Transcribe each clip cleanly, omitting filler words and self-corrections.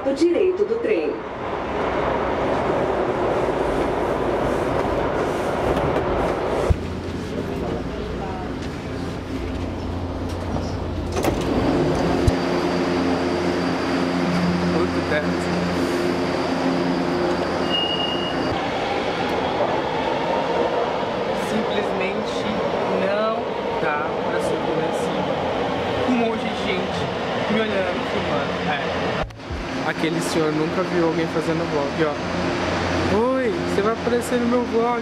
lado direito do trem. Simplesmente não dá pra subir assim. Um monte de gente me olhando, filmando. Aquele senhor nunca viu alguém fazendo vlog, ó. Oi, você vai aparecer no meu vlog.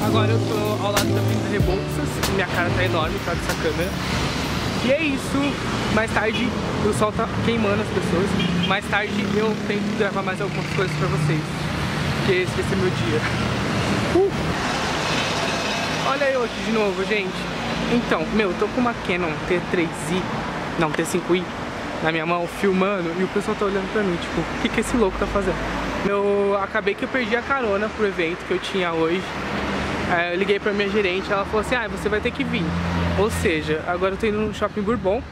Agora eu tô ao lado da Avenida Rebouças, minha cara tá enorme por causa dessa câmera. E é isso, mais tarde o sol tá queimando as pessoas, mais tarde eu tento gravar mais algumas coisas pra vocês, porque esse vai ser meu dia. Olha eu aqui de novo, gente. Então, eu tô com uma Canon T3i, não, T5i na minha mão, filmando, e o pessoal tá olhando pra mim, tipo, o que esse louco tá fazendo? Acabei que eu perdi a carona pro evento que eu tinha hoje. Eu liguei pra minha gerente, ela falou assim, você vai ter que vir. Ou seja, agora eu tô indo no Shopping Bourbon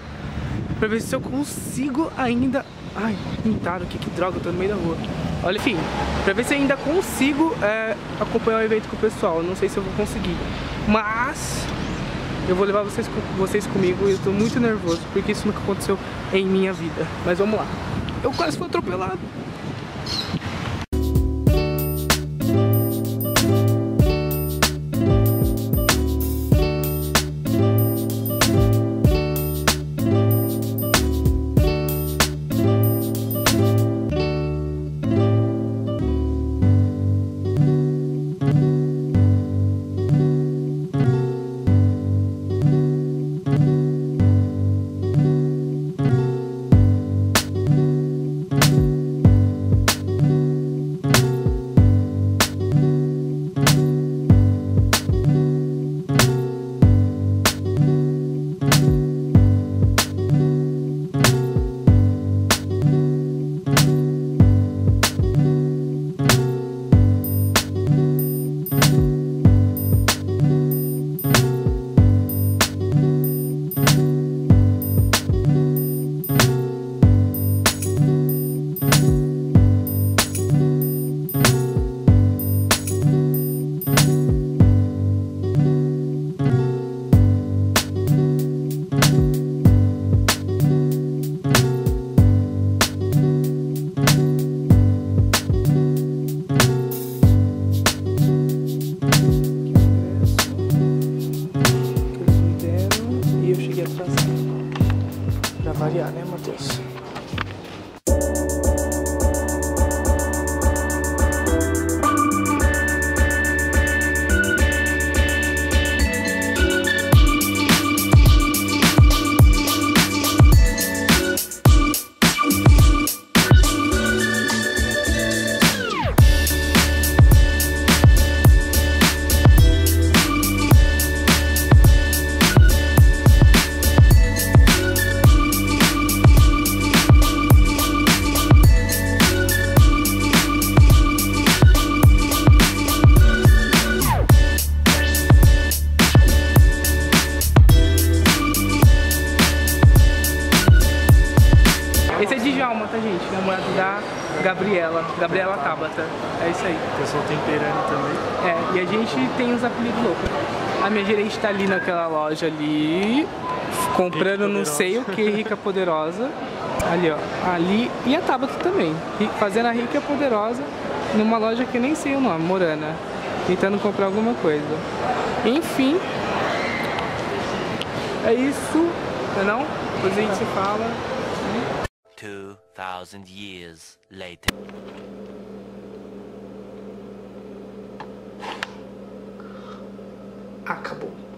pra ver se eu consigo ainda... Ai, pintaram aqui, que droga, eu tô no meio da rua. Olha, enfim, pra ver se eu ainda consigo acompanhar o evento com o pessoal. Não sei se eu vou conseguir, mas eu vou levar vocês comigo e eu tô muito nervoso, porque isso nunca aconteceu em minha vida. Mas vamos lá. Eu quase fui atropelado. Pra variar, né, Matheus? Esse é Djalma, tá, gente? Namorado da Gabriela Tabata. É isso aí. Eu sou temperando também. E a gente tem uns apelidos loucos. A minha gerente tá ali naquela loja ali, comprando não sei o que, Rica Poderosa. Ali, ó. Ali. E a Tabata também. Fazendo a Rica Poderosa numa loja que eu nem sei o nome, Morana. Tentando comprar alguma coisa. Enfim. É isso. Não? Depois a gente se fala. 2000 years later. Acabou.